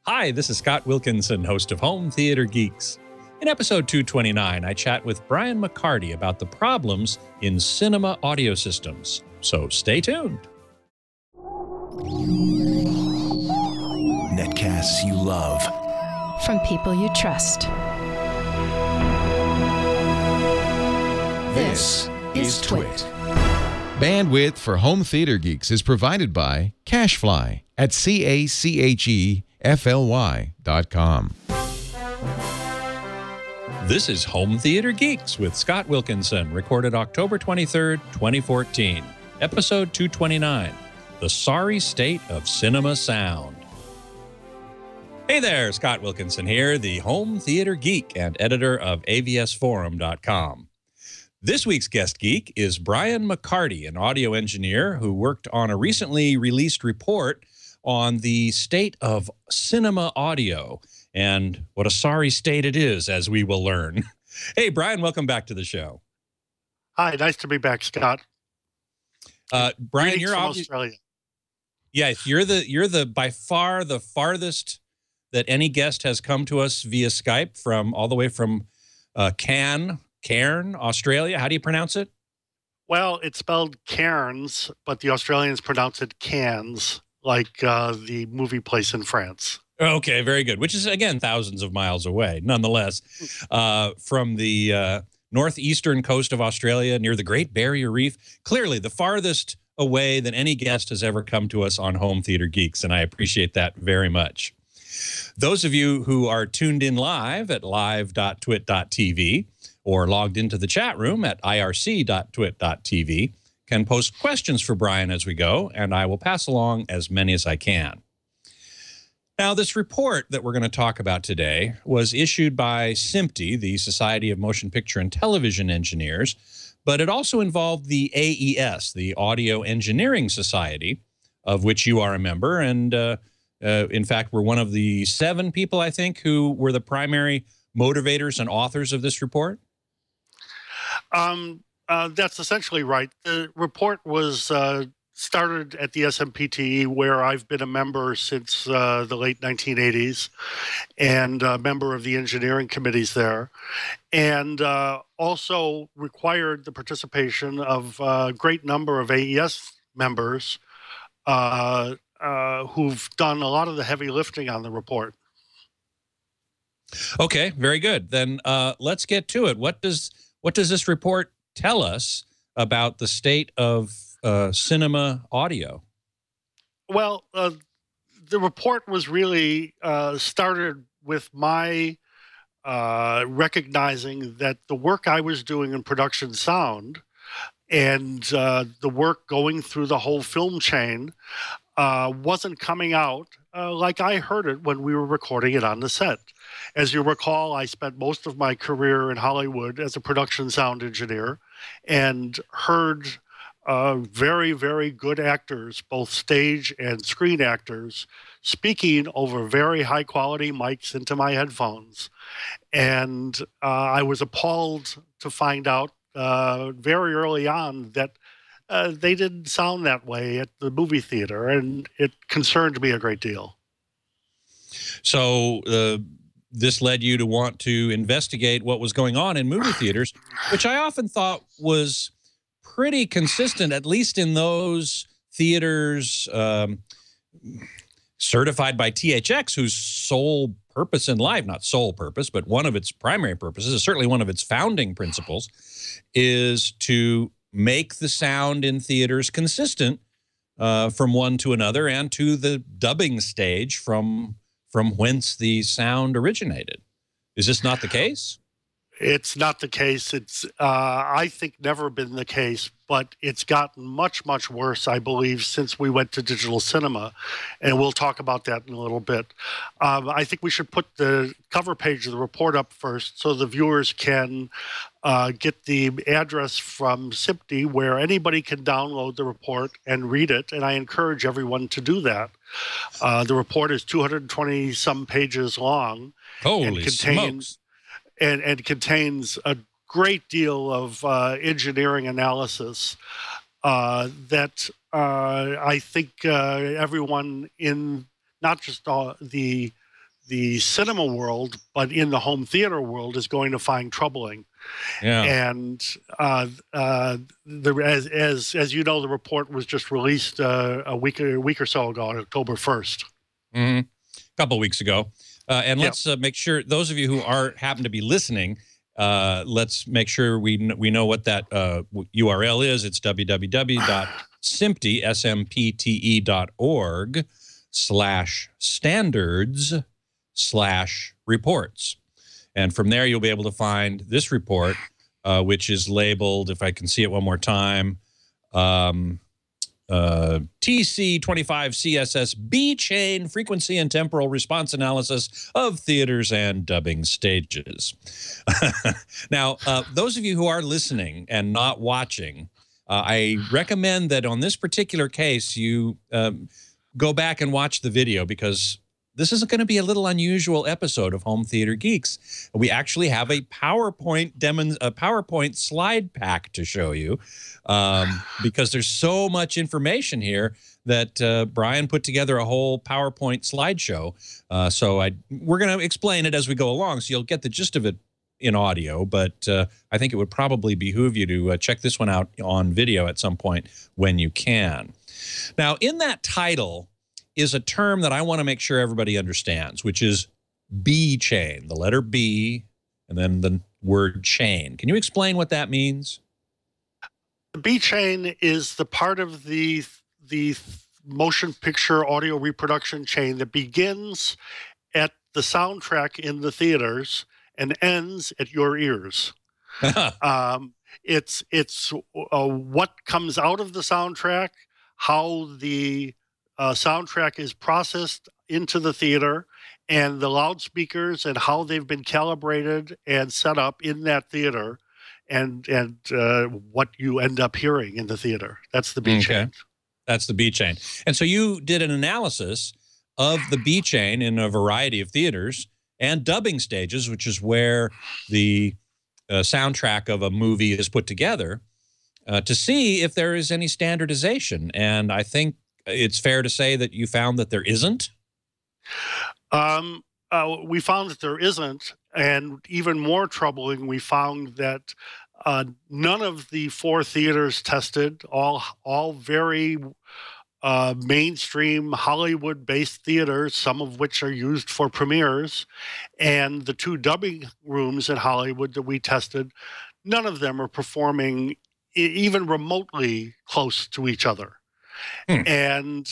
Hi, this is Scott Wilkinson, host of Home Theater Geeks. In episode 229, I chat with Brian McCarty about the problems in cinema audio systems. So stay tuned. Netcasts you love. From people you trust. This is Twit. Bandwidth for Home Theater Geeks is provided by CacheFly at CacheFly.com. This is Home Theater Geeks with Scott Wilkinson, recorded October 23rd, 2014. Episode 229, The Sorry State of Cinema Sound. Hey there, Scott Wilkinson here, the Home Theater Geek and editor of avsforum.com. This week's guest geek is Brian McCarty, an audio engineer who worked on a recently released report on the state of cinema audio, and what a sorry state it is, as we will learn. Hey, Brian, welcome back to the show. Hi, nice to be back, Scott. Brian, you're Australia. Yes, you're the by far the farthest that any guest has come to us via Skype, from all the way from Cairn, Australia. How do you pronounce it? Well, it's spelled Cairns, but the Australians pronounce it Cannes, like the movie place in France. Okay, very good. Which is, again, thousands of miles away, nonetheless, from the northeastern coast of Australia near the Great Barrier Reef. Clearly, the farthest away than any guest has ever come to us on Home Theater Geeks, and I appreciate that very much. Those of you who are tuned in live at live.twit.tv or logged into the chat room at irc.twit.tv can post questions for Brian as we go, and I will pass along as many as I can. Now, this report that we're going to talk about today was issued by SMPTE, the Society of Motion Picture and Television Engineers, but it also involved the AES, the Audio Engineering Society, of which you are a member, and in fact, we're one of the 7 people, I think, who were the primary motivators and authors of this report. That's essentially right. The report was started at the SMPTE, where I've been a member since the late 1980s, and a member of the engineering committees there, and also required the participation of a great number of AES members who've done a lot of the heavy lifting on the report. Okay, very good. Then let's get to it. What does this report tell us about the state of cinema audio? Well, the report was really started with my recognizing that the work I was doing in production sound and the work going through the whole film chain wasn't coming out like I heard it when we were recording it on the set. As you recall, I spent most of my career in Hollywood as a production sound engineer and heard very, very good actors, both stage and screen actors, speaking over very high-quality mics into my headphones. And I was appalled to find out very early on that they didn't sound that way at the movie theater, and it concerned me a great deal. So this led you to want to investigate what was going on in movie theaters, which I often thought was pretty consistent, at least in those theaters certified by THX, whose sole purpose in life, not sole purpose, but one of its primary purposes, certainly one of its founding principles, is to make the sound in theaters consistent from one to another and to the dubbing stage from whence the sound originated. Is this not the case? It's not the case. It's, I think, never been the case, but it's gotten much, much worse, I believe, since we went to digital cinema, and we'll talk about that in a little bit. I think we should put the cover page of the report up first so the viewers can get the address from SMPTE where anybody can download the report and read it, and I encourage everyone to do that. The report is 220-some pages long. Holy smokes. And contains a great deal of engineering analysis that I think everyone in not just the the cinema world, but in the home theater world, is going to find troubling. Yeah. And as you know, the report was just released a week or so ago, on October 1st. A couple of weeks ago. And let's make sure, those of you who happen to be listening, let's make sure we know what that URL is. It's www.SMPTE.org/standards/reports. And from there, you'll be able to find this report, which is labeled, if I can see it one more time, TC25CSS B-Chain Frequency and Temporal Response Analysis of Theaters and Dubbing Stages. Now, those of you who are listening and not watching, I recommend that on this particular case, you go back and watch the video, because this is going to be a little unusual episode of Home Theater Geeks. We actually have a PowerPoint slide pack to show you, because there's so much information here that Brian put together a whole PowerPoint slideshow. So we're going to explain it as we go along, so you'll get the gist of it in audio, but I think it would probably behoove you to check this one out on video at some point when you can. Now, in that title is a term that I want to make sure everybody understands, which is B-chain, the letter B, and then the word chain. Can you explain what that means? The B-chain is the part of the motion picture audio reproduction chain that begins at the soundtrack in the theaters and ends at your ears. It's what comes out of the soundtrack, how the soundtrack is processed into the theater, and the loudspeakers and how they've been calibrated and set up in that theater, and what you end up hearing in the theater. That's the B chain. That's the B chain. And so you did an analysis of the B chain in a variety of theaters and dubbing stages, which is where the soundtrack of a movie is put together, to see if there is any standardization. And I think it's fair to say that you found that there isn't? We found that there isn't, and even more troubling, we found that none of the 4 theaters tested, all very mainstream Hollywood-based theaters, some of which are used for premieres, and the 2 dubbing rooms in Hollywood that we tested, none of them are performing even remotely close to each other. And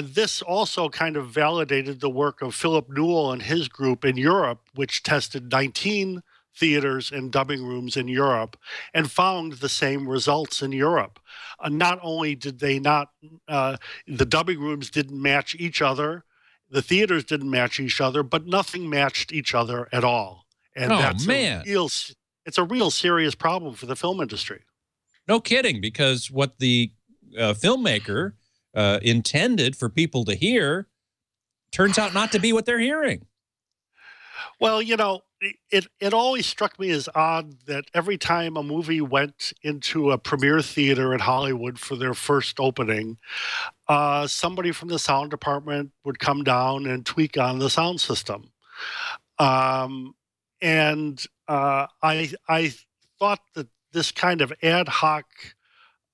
this also kind of validated the work of Philip Newell and his group in Europe, which tested 19 theaters and dubbing rooms in Europe and found the same results in Europe. Not only did they not, the dubbing rooms didn't match each other, the theaters didn't match each other, but nothing matched each other at all. And it's a real serious problem for the film industry. No kidding, because what the filmmaker intended for people to hear turns out not to be what they're hearing. Well, you know, it always struck me as odd that every time a movie went into a premiere theater in Hollywood for their first opening, somebody from the sound department would come down and tweak on the sound system. I thought that this kind of ad hoc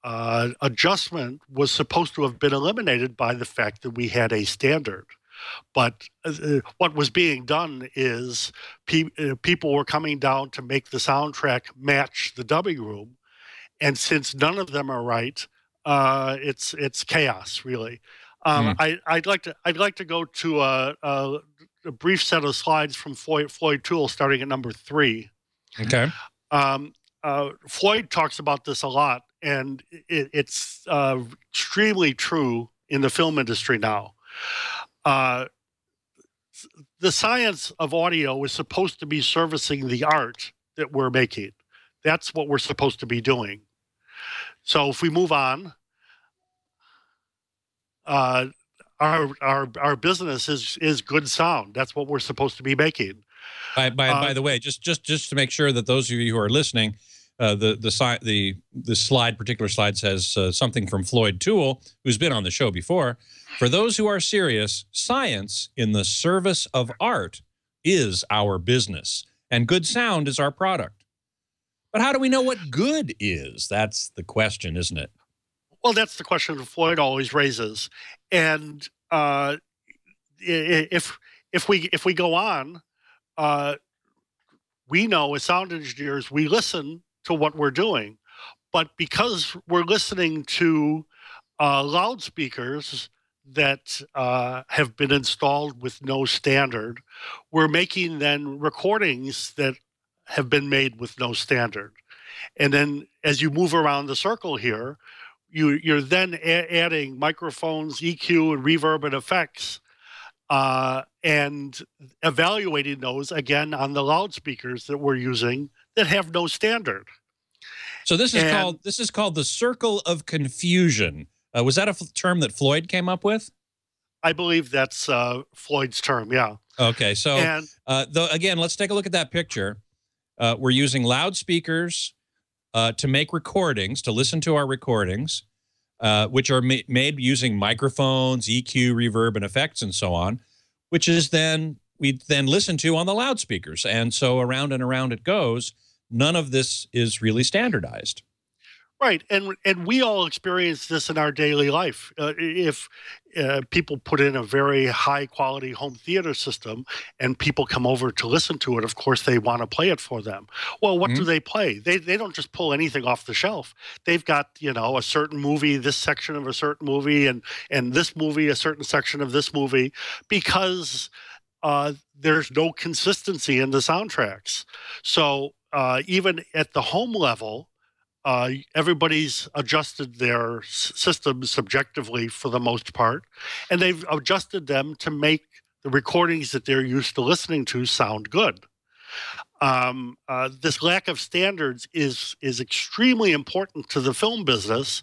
adjustment was supposed to have been eliminated by the fact that we had a standard. But what was being done is people were coming down to make the soundtrack match the dubbing room, and since none of them are right, it's chaos, really. I'd like to go to a brief set of slides from Floyd Toole, starting at number 3. Okay. Floyd talks about this a lot, and it's extremely true in the film industry now. The science of audio is supposed to be servicing the art that we're making. That's what we're supposed to be doing. So if we move on, our business is good sound. That's what we're supposed to be making. By the way, just to make sure that those of you who are listening, the particular slide says something from Floyd Toole, who's been on the show before. For those who are serious, science in the service of art is our business, and good sound is our product. But how do we know what good is? That's the question, isn't it? Well, that's the question that Floyd always raises. And if we go on, we know as sound engineers, we listen to what we're doing. But because we're listening to loudspeakers that have been installed with no standard, we're making then recordings that have been made with no standard. And then as you move around the circle here, you're then adding microphones, EQ, and reverb and effects, and evaluating those again on the loudspeakers that we're using that have no standard. So this is called the circle of confusion. Was that a term that Floyd came up with? I believe that's Floyd's term. Yeah. Okay. So again, let's take a look at that picture. We're using loudspeakers to make recordings, to listen to our recordings, which are made using microphones, EQ, reverb, and effects, and so on, which is we then listen to on the loudspeakers. And so around and around it goes. None of this is really standardized. Right, and we all experience this in our daily life. If people put in a very high-quality home theater system and people come over to listen to it, of course they want to play it for them. Well, what do they play? They don't just pull anything off the shelf. They've got, a certain movie, this section of a certain movie, and this movie, a certain section of this movie, because there's no consistency in the soundtracks. So even at the home level, everybody's adjusted their systems subjectively for the most part, and they've adjusted them to make the recordings that they're used to listening to sound good. This lack of standards is extremely important to the film business,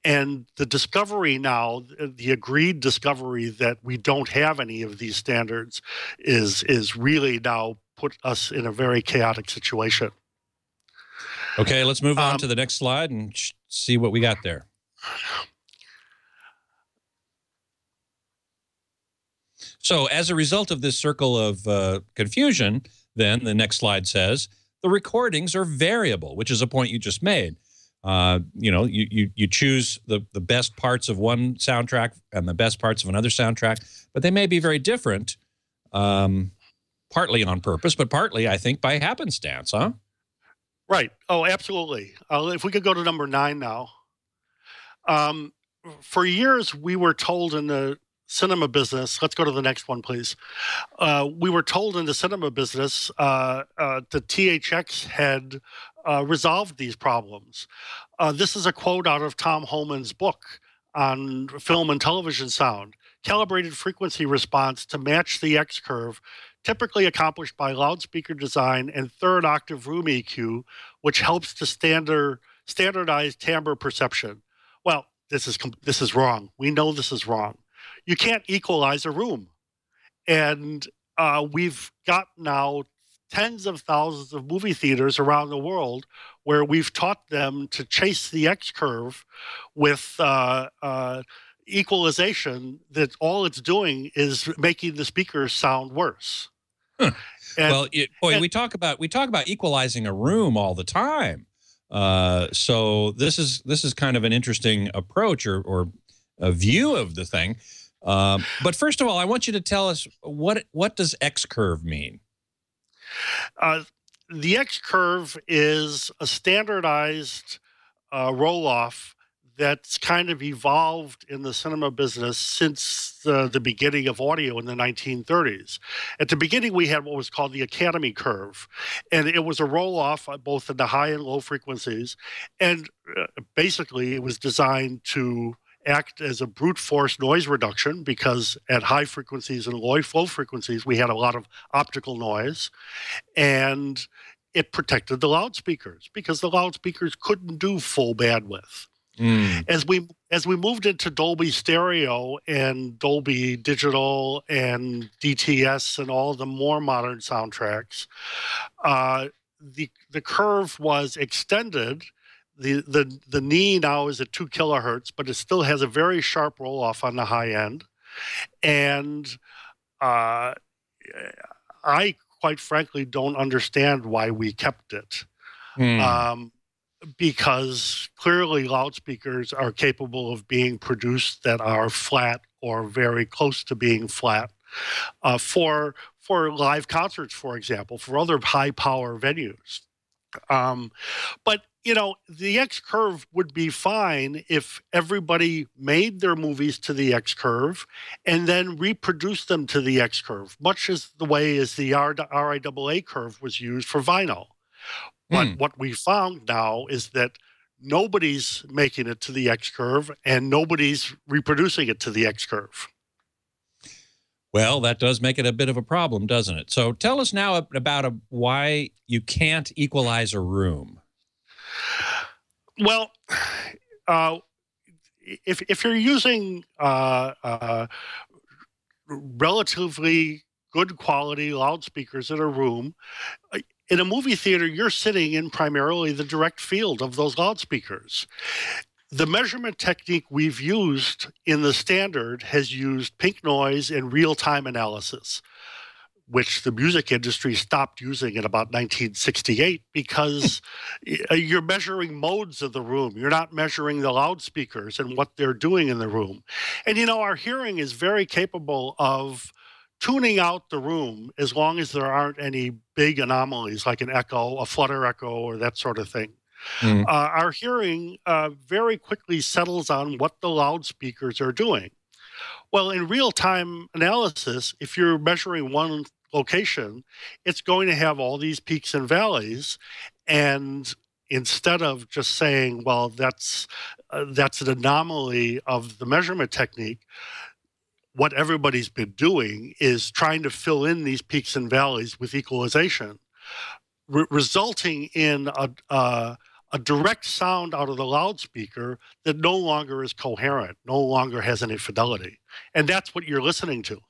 and the discovery now, the agreed discovery that we don't have any of these standards is really now put us in a very chaotic situation. Okay, let's move on to the next slide and see what we got there. So as a result of this circle of confusion, then the next slide says, the recordings are variable, which is a point you just made. You choose the best parts of one soundtrack and the best parts of another soundtrack, but they may be very different, partly on purpose, but partly, I think, by happenstance, huh? Right. Oh, absolutely. If we could go to number 9 now. For years, we were told in the cinema business, let's go to the next one, please. We were told in the cinema business that THX had resolved these problems. This is a quote out of Tom Holman's book on film and television sound. Calibrated frequency response to match the X curve, typically accomplished by loudspeaker design and third octave room EQ, which helps to standardize timbre perception. Well, this is wrong. We know this is wrong. You can't equalize a room. And we've got now tens of thousands of movie theaters around the world where we've taught them to chase the X curve with equalization, that all it's doing is making the speakers sound worse. Huh. We talk about equalizing a room all the time. So this is kind of an interesting approach or a view of the thing. But first of all, I want you to tell us what does X curve mean? The X curve is a standardized roll-off that's kind of evolved in the cinema business since the beginning of audio in the 1930s. At the beginning, we had what was called the Academy curve, and it was a roll-off both in the high and low frequencies, and basically it was designed to act as a brute force noise reduction, because at high frequencies and low frequencies, we had a lot of optical noise, and it protected the loudspeakers because the loudspeakers couldn't do full bandwidth. As we moved into Dolby Stereo and Dolby Digital and DTS and all the more modern soundtracks, the curve was extended. The knee now is at 2 kilohertz, but it still has a very sharp roll off on the high end. And I quite frankly don't understand why we kept it. Because clearly loudspeakers are capable of being produced that are flat or very close to being flat for live concerts, for example, for other high power venues. But you know, the X curve would be fine if everybody made their movies to the X curve and then reproduced them to the X curve, much as the way as the RIAA curve was used for vinyl. But what we found now is that nobody's making it to the X curve and nobody's reproducing it to the X curve. Well, that does make it a bit of a problem, doesn't it? So tell us now about why you can't equalize a room. Well, if you're using relatively good quality loudspeakers in a room, in a movie theater, you're sitting in primarily the direct field of those loudspeakers. The measurement technique we've used in the standard has used pink noise and real-time analysis, which the music industry stopped using in about 1968 because you're measuring modes of the room. You're not measuring the loudspeakers and what they're doing in the room. And, you know, our hearing is very capable of tuning out the room as long as there aren't any big anomalies like an echo, a flutter echo, or that sort of thing. Our hearing very quickly settles on what the loudspeakers are doing. Well, in real-time analysis, if you're measuring one location, it's going to have all these peaks and valleys. And instead of just saying, well, that's an anomaly of the measurement technique, what everybody's been doing is trying to fill in these peaks and valleys with equalization, resulting in a direct sound out of the loudspeaker that no longer is coherent, no longer has any fidelity. And that's what you're listening to.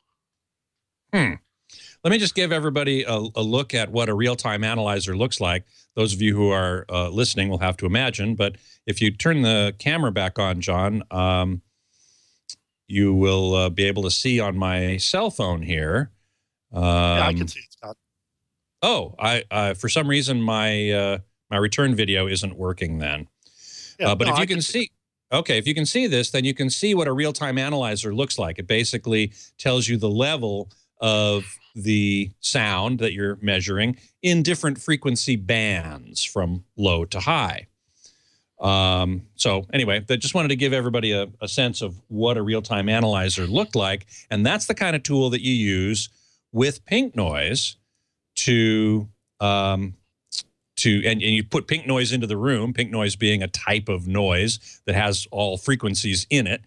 Let me just give everybody a look at what a real-time analyzer looks like. Those of you who are listening will have to imagine, but if you turn the camera back on, John, you will be able to see on my cell phone here. Yeah, I can see it, Scott. Oh, for some reason my my return video isn't working then. Yeah, but if you can see, okay, if you can see this, then you can see what a real-time analyzer looks like. It basically tells you the level of the sound that you're measuring in different frequency bands from low to high. So anyway, I just wanted to give everybody a sense of what a real-time analyzer looked like. And that's the kind of tool that you use with pink noise and you put pink noise into the room, pink noise being a type of noise that has all frequencies in it.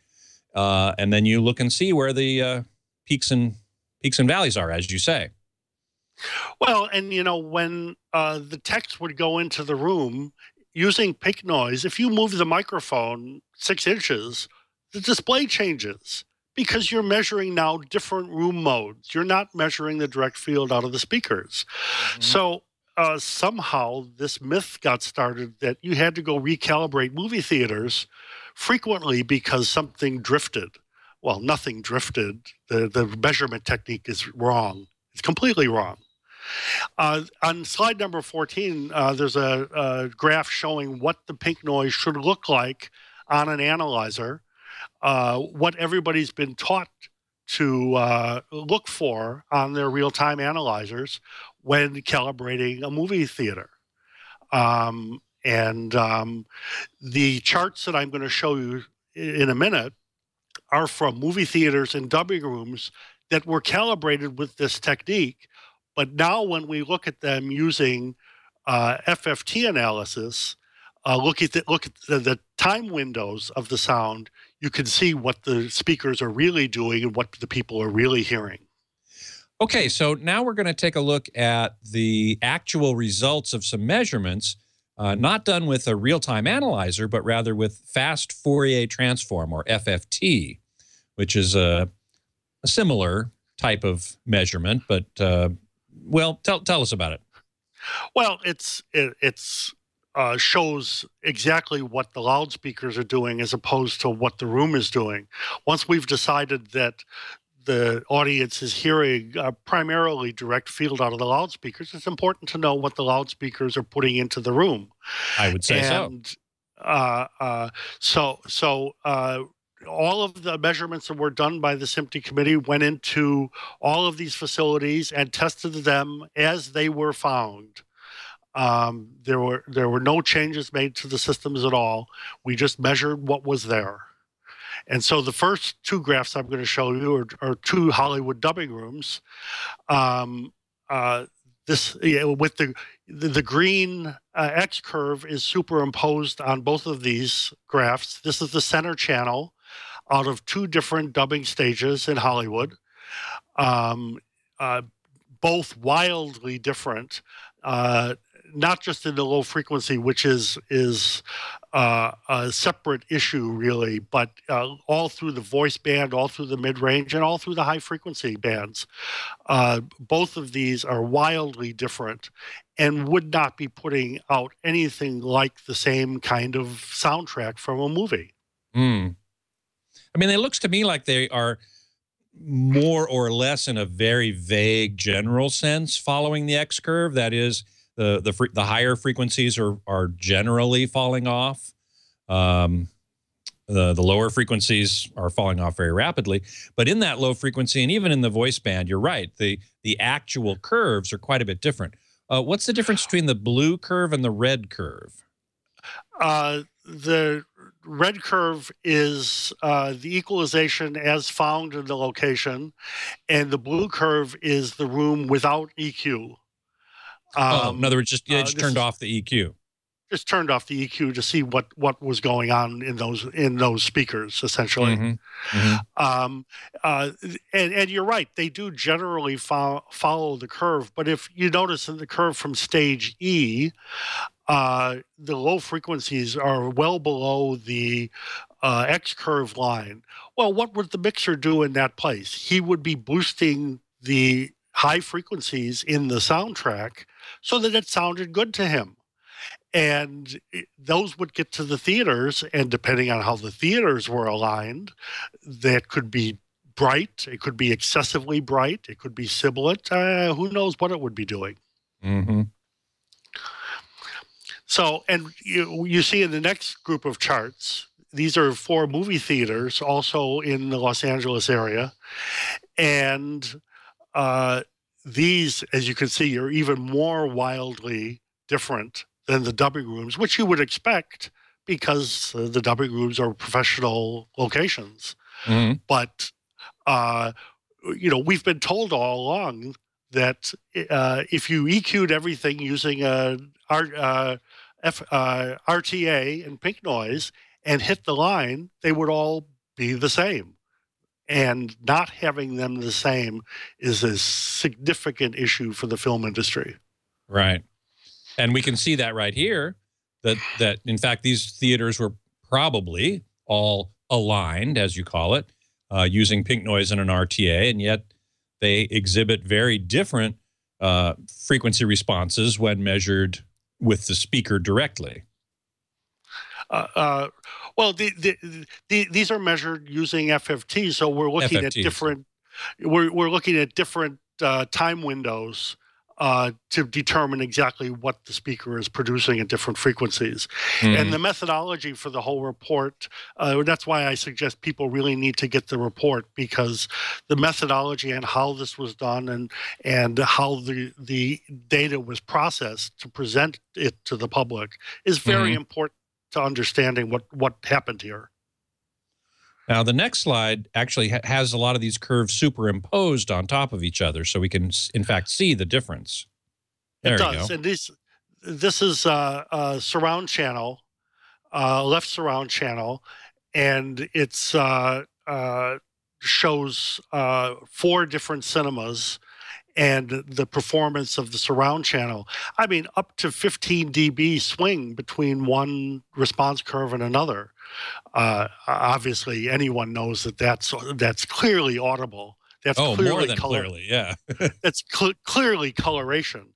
And then you look and see where the peaks and valleys are, as you say. Well, and you know, when the text would go into the room, using pink noise, if you move the microphone 6 inches, the display changes because you're measuring now different room modes. You're not measuring the direct field out of the speakers. So somehow this myth got started that you had to go recalibrate movie theaters frequently because something drifted. Well, nothing drifted. The measurement technique is wrong. It's completely wrong. On slide number 14, there's a graph showing what the pink noise should look like on an analyzer, what everybody's been taught to look for on their real-time analyzers when calibrating a movie theater. The charts that I'm going to show you in a minute are from movie theaters and dubbing rooms that were calibrated with this technique. But now when we look at them using FFT analysis, look at the time windows of the sound, you can see what the speakers are really doing and what the people are really hearing. Okay, so now we're going to take a look at the actual results of some measurements, not done with a real-time analyzer, but rather with fast Fourier transform, or FFT, which is a similar type of measurement, but well, tell us about it. Well, it's shows exactly what the loudspeakers are doing as opposed to what the room is doing. Once we've decided that the audience is hearing primarily direct field out of the loudspeakers, it's important to know what the loudspeakers are putting into the room. I would say so. And all of the measurements that were done by the SMPTE committee went into all of these facilities and tested them as they were found. There were no changes made to the systems at all. We just measured what was there. And so the first two graphs I'm going to show you are two Hollywood dubbing rooms. With the green X curve is superimposed on both of these graphs. This is the center channel out of two different dubbing stages in Hollywood, both wildly different. Not just in the low frequency, which is a separate issue really, but all through the voice band, all through the mid-range, and all through the high frequency bands. Both of these are wildly different and would not be putting out anything like the same kind of soundtrack from a movie. Mm. I mean, it looks to me like they are more or less in a very vague general sense following the X curve. That is, the higher frequencies are generally falling off. The lower frequencies are falling off very rapidly. But in that low frequency and even in the voice band, you're right, the actual curves are quite a bit different. What's the difference between the blue curve and the red curve? The red curve is the equalization as found in the location, and the blue curve is the room without EQ. In other words, just turned off the EQ. Just turned off the EQ to see what was going on in those speakers, essentially. Mm-hmm. Mm-hmm. And you're right, they do generally follow the curve. But if you notice in the curve from stage E, the low frequencies are well below the X curve line. Well, what would the mixer do in that place? He would be boosting the high frequencies in the soundtrack so that it sounded good to him. And those would get to the theaters, and depending on how the theaters were aligned, that could be bright, it could be excessively bright, it could be sibilant, who knows what it would be doing. Mm-hmm. So, and you see in the next group of charts, these are 4 movie theaters also in the Los Angeles area. And these, as you can see, are even more wildly different than the dubbing rooms, which you would expect because the dubbing rooms are professional locations. Mm-hmm. But, we've been told all along that if you EQ'd everything using RTA and pink noise and hit the line, they would all be the same. And not having them the same is a significant issue for the film industry. Right. And we can see that right here, that in fact, these theaters were probably all aligned, as you call it, using pink noise and an RTA, and yet they exhibit very different frequency responses when measured with the speaker directly. Well, these are measured using FFT, so we're looking at different. We're looking at different time windows to determine exactly what the speaker is producing at different frequencies. Mm-hmm. And the methodology for the whole report, that's why I suggest people really need to get the report, because the methodology and how this was done and how the data was processed to present it to the public is very mm-hmm. important to understanding what happened here. Now, the next slide actually has a lot of these curves superimposed on top of each other, so we can, in fact, see the difference. There it does, and this is a surround channel, left surround channel, and it's shows 4 different cinemas and the performance of the surround channel. I mean, up to 15 dB swing between one response curve and another. Obviously, anyone knows that that's clearly audible. That's clearly more than clearly, yeah. That's clearly coloration.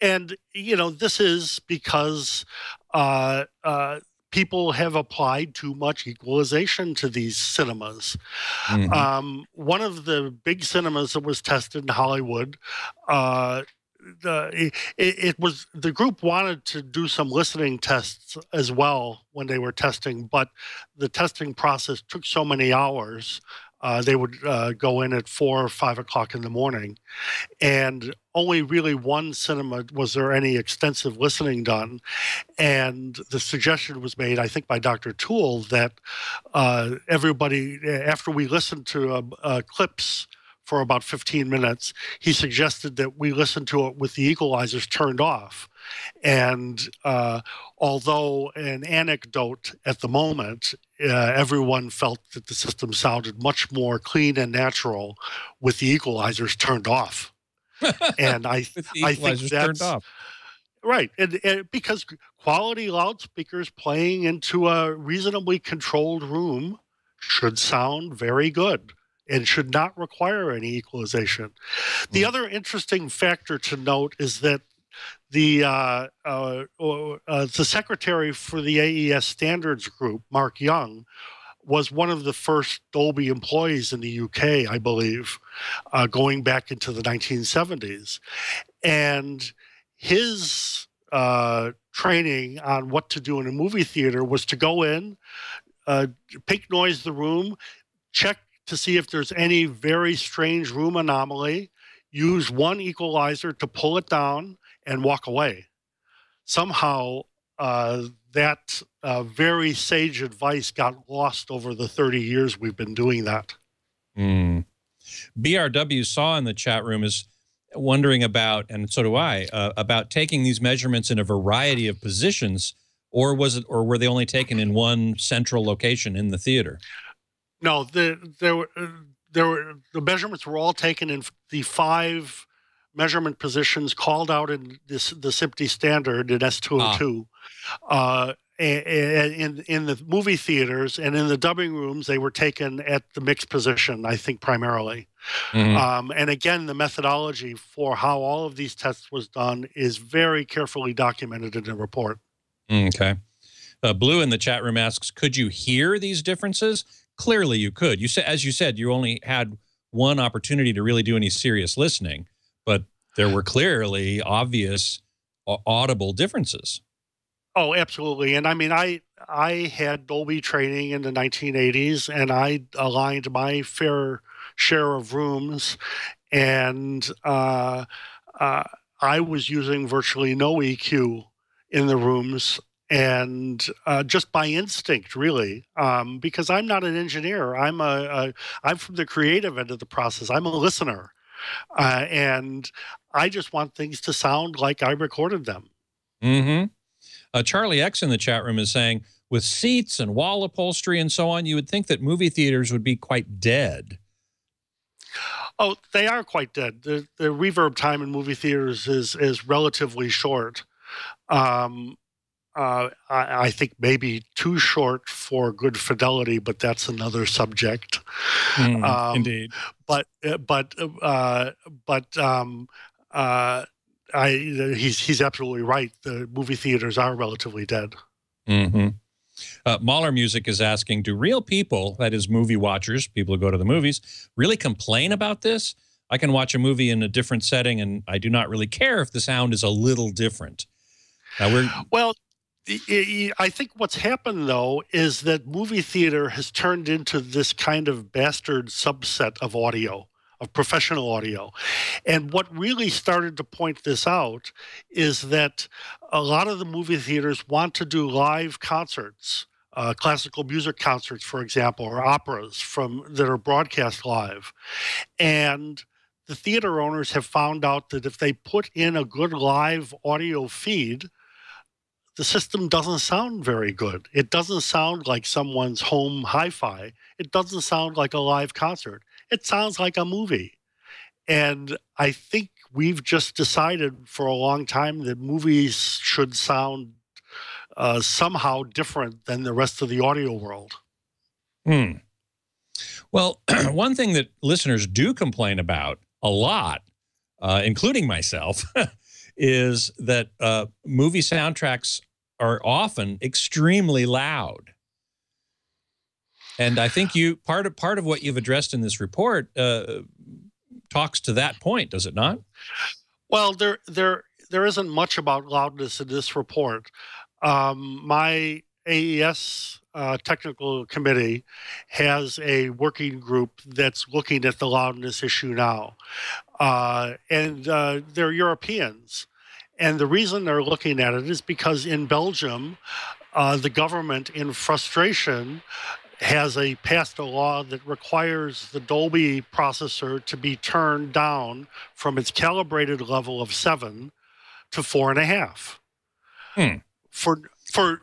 And, this is because people have applied too much equalization to these cinemas. One of the big cinemas that was tested in Hollywood, the group wanted to do some listening tests as well when they were testing, but the testing process took so many hours. They would go in at 4 or 5 o'clock in the morning, and only really one cinema was there any extensive listening done. And the suggestion was made, I think, by Dr. Toole that everybody, after we listened to clips for about 15 minutes, he suggested that we listen to it with the equalizers turned off. And although an anecdote at the moment, everyone felt that the system sounded much more clean and natural with the equalizers turned off. And I think that's turned off. Right. And because quality loudspeakers playing into a reasonably controlled room should sound very good and should not require any equalization. The other interesting factor to note is that the secretary for the AES Standards Group, Mark Young, was one of the first Dolby employees in the UK, I believe, going back into the 1970s. And his training on what to do in a movie theater was to go in, pink noise the room, check to see if there's any very strange room anomaly, use one equalizer to pull it down, and walk away. Somehow, that very sage advice got lost over the 30 years we've been doing that. BRW Saw in the chat room is wondering about, and so do I, about taking these measurements in a variety of positions, or were they only taken in one central location in the theater? No, the measurements were all taken in the 5 measurement positions called out in the SMPTE standard in S202. In the movie theaters and in the dubbing rooms, they were taken at the mixed position, I think, primarily. And again, the methodology for how all of these tests was done is very carefully documented in the report. Okay. Blue in the chat room asks, could you hear these differences? Clearly you could. As you said, you only had one opportunity to really do any serious listening, but there were clearly obvious audible differences. Oh, absolutely. And I mean, I had Dolby training in the 1980s, and I aligned my fair share of rooms, and I was using virtually no EQ in the rooms, and just by instinct, really, because I'm not an engineer. I'm from the creative end of the process. I'm a listener, and I just want things to sound like I recorded them. Charlie X in the chat room is saying, with seats and wall upholstery and so on, you would think that movie theaters would be quite dead. Oh, they are quite dead. The reverb time in movie theaters is relatively short. I think maybe too short for good fidelity, but that's another subject. Indeed. He's absolutely right. The movie theaters are relatively dead. Mahler Music is asking, do real people, that is movie watchers, people who go to the movies, really complain about this? I can watch a movie in a different setting and I do not really care if the sound is a little different. Well, I think what's happened, though, is that movie theater has turned into this kind of bastard subset of audio, of professional audio. And what really started to point this out is that a lot of the movie theaters want to do live concerts, classical music concerts, for example, or operas that are broadcast live. And the theater owners have found out that if they put in a good live audio feed, the system doesn't sound very good. It doesn't sound like someone's home hi-fi. It doesn't sound like a live concert. It sounds like a movie. And I think we've just decided for a long time that movies should sound somehow different than the rest of the audio world. Well, one thing that listeners do complain about a lot, including myself, is that movie soundtracks are often extremely loud. And I think part of what you've addressed in this report talks to that point, does it not? Well, there isn't much about loudness in this report. My AES technical committee has a working group that's looking at the loudness issue now. And they're Europeans. And the reason they're looking at it is because in Belgium, the government, in frustration, has passed a law that requires the Dolby processor to be turned down from its calibrated level of 7 to 4.5.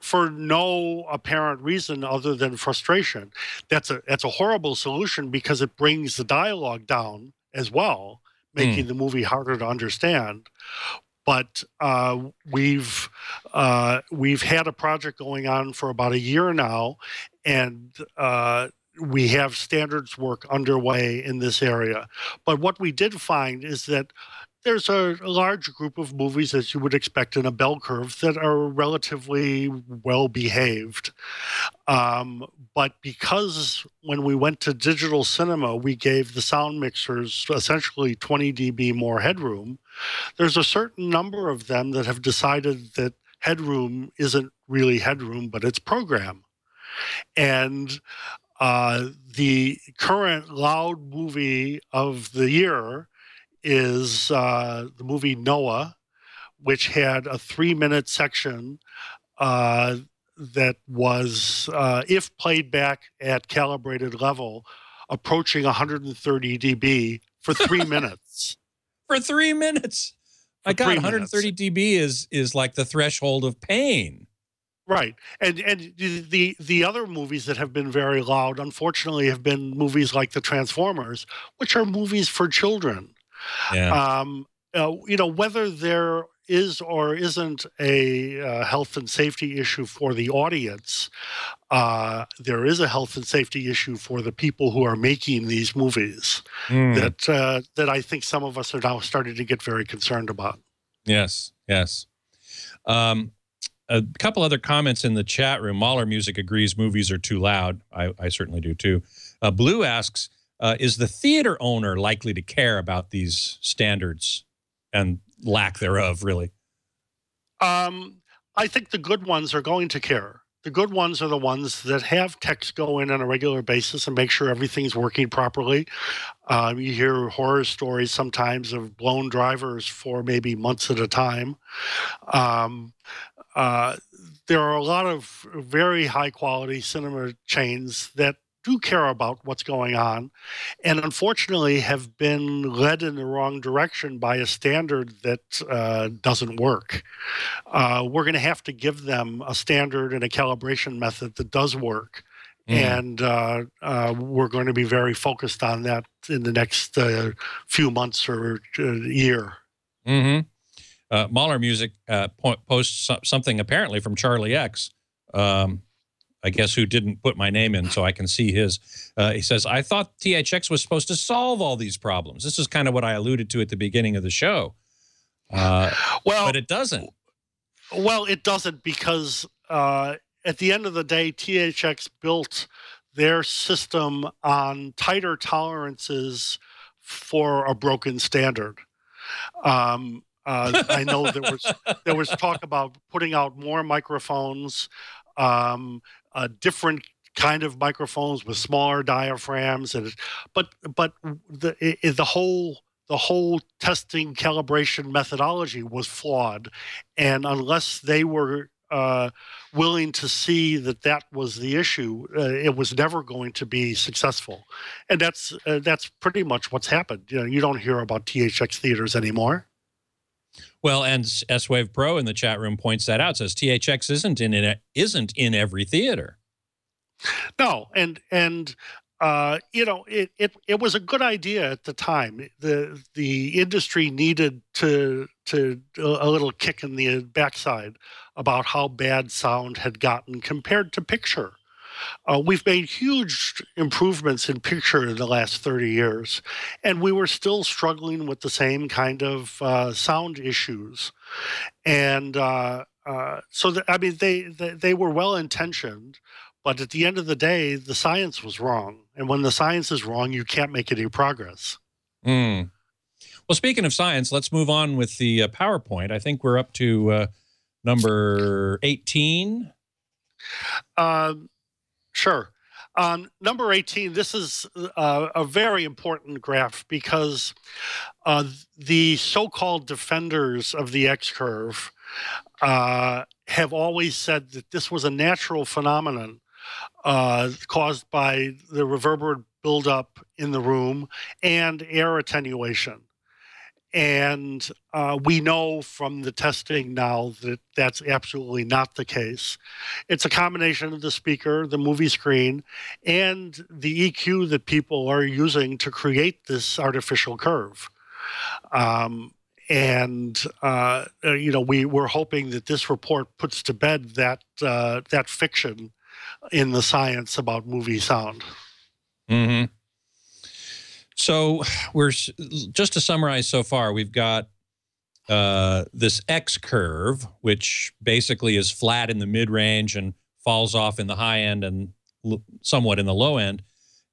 For no apparent reason other than frustration. That's a horrible solution because it brings the dialogue down as well, making the movie harder to understand. But we've had a project going on for about a year now, and we have standards work underway in this area. But what we did find is that there's a large group of movies, as you would expect in a bell curve, that are relatively well behaved. But because when we went to digital cinema, we gave the sound mixers essentially 20 dB more headroom, there's a certain number of them that have decided that headroom isn't really headroom, but it's program. And the current loud movie of the year is the movie Noah, which had a 3-minute section that was, if played back at calibrated level, approaching 130 dB for 3 minutes. For 3 minutes. My God, 130 dB is like the threshold of pain. Right. And the other movies that have been very loud, unfortunately, have been movies like the Transformers, which are movies for children. Yeah. Whether there is or isn't a health and safety issue for the audience, there is a health and safety issue for the people who are making these movies that I think some of us are now starting to get very concerned about. Yes, yes. A couple other comments in the chat room. Mahler Music agrees movies are too loud. I certainly do too. Blue asks, is the theater owner likely to care about these standards and lack thereof, really? I think the good ones are going to care. The good ones are the ones that have techs go in on a regular basis and make sure everything's working properly. You hear horror stories sometimes of blown drivers for maybe months at a time. There are a lot of very high-quality cinema chains that do care about what's going on, and unfortunately have been led in the wrong direction by a standard that doesn't work. We're going to have to give them a standard and a calibration method that does work, and we're going to be very focused on that in the next few months or year. Mahler Music posts something apparently from Charlie X, I guess, who didn't put my name in so I can see his. He says, I thought THX was supposed to solve all these problems. This is kind of what I alluded to at the beginning of the show. But it doesn't. Well, it doesn't because at the end of the day, THX built their system on tighter tolerances for a broken standard. I know there was talk about putting out more microphones, different kind of microphones with smaller diaphragms, but the whole testing calibration methodology was flawed, and unless they were willing to see that was the issue, it was never going to be successful, and that's pretty much what's happened. You don't hear about THX theaters anymore. Well, and S-Wave Pro in the chat room points that out, says THX isn't in every theater. No, and it was a good idea at the time. The industry needed to a little kick in the backside about how bad sound had gotten compared to picture. We've made huge improvements in picture in the last 30 years, and we were still struggling with the same kind of sound issues. And I mean, they were well intentioned, but at the end of the day, the science was wrong. And when the science is wrong, you can't make any progress. Mm. Well, speaking of science, let's move on with the PowerPoint. I think we're up to number 18. Sure. Number 18, this is a very important graph because the so-called defenders of the X-curve have always said that this was a natural phenomenon caused by the reverberant buildup in the room and air attenuation. And we know from the testing now that that's absolutely not the case. It's a combination of the speaker, the movie screen, and the EQ that people are using to create this artificial curve. You know, we're hoping that this report puts to bed that fiction in the science about movie sound. Mm-hmm. So we're just to summarize so far, we've got this X curve, which basically is flat in the mid-range and falls off in the high end and somewhat in the low end.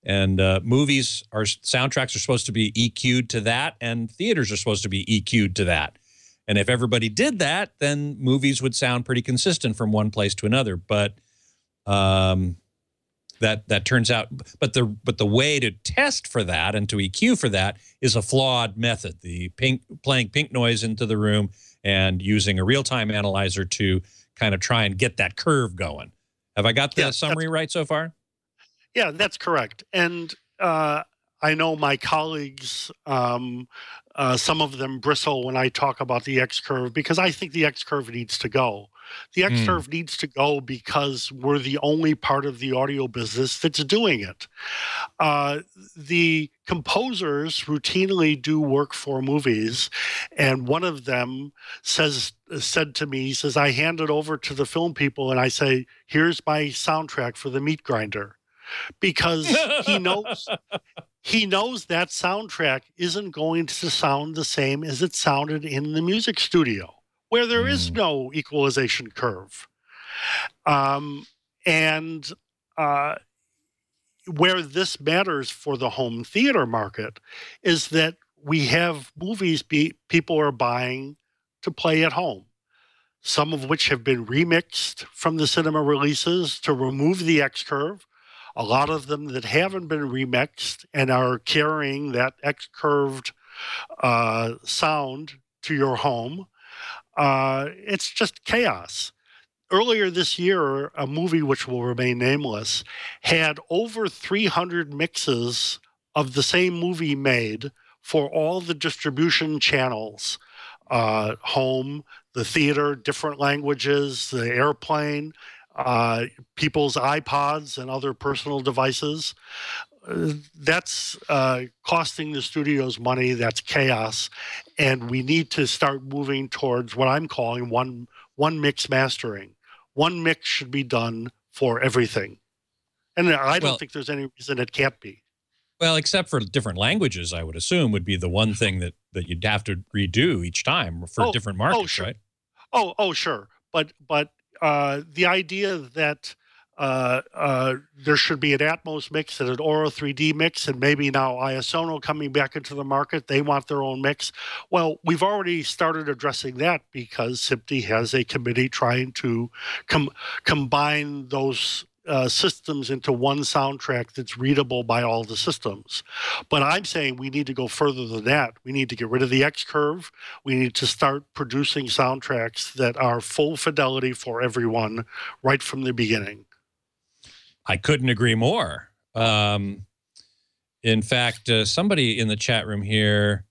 And soundtracks are supposed to be EQ'd to that, and theaters are supposed to be EQ'd to that. And if everybody did that, then movies would sound pretty consistent from one place to another. But that turns out, but the way to test for that and to EQ for that is a flawed method. The playing pink noise into the room and using a real-time analyzer to kind of try and get that curve going. Have I got the summary right so far? Yeah, that's correct. And I know my colleagues, some of them bristle when I talk about the X-curve because I think the X-curve needs to go. The X-curve needs to go because we're the only part of the audio business that's doing it. The composers routinely do work for movies, and one of them said to me, he says, I hand it over to the film people and I say, here's my soundtrack for the meat grinder. Because he knows that soundtrack isn't going to sound the same as it sounded in the music studio, where there is no equalization curve. Where this matters for the home theater market is that we have movies people are buying to play at home, some of which have been remixed from the cinema releases to remove the X-curve. A lot of them that haven't been remixed and are carrying that X-curved sound to your home. It's just chaos. Earlier this year, a movie which will remain nameless had over 300 mixes of the same movie made for all the distribution channels, home, the theater, different languages, the airplane, people's iPods and other personal devices. That's costing the studios money. That's chaos. And we need to start moving towards what I'm calling one mix mastering. One mix should be done for everything. And I don't think there's any reason it can't be. Well, except for different languages, I would assume would be the one thing that you'd have to redo each time for different markets, sure. Right? Oh, sure. But the idea that there should be an Atmos mix and an Auro 3D mix, and maybe now Iasono coming back into the market, they want their own mix. Well, we've already started addressing that because SMPTE has a committee trying to combine those systems into one soundtrack that's readable by all the systems. But I'm saying we need to go further than that. We need to get rid of the X-curve. We need to start producing soundtracks that are full fidelity for everyone right from the beginning. I couldn't agree more. In fact, somebody in the chat room here,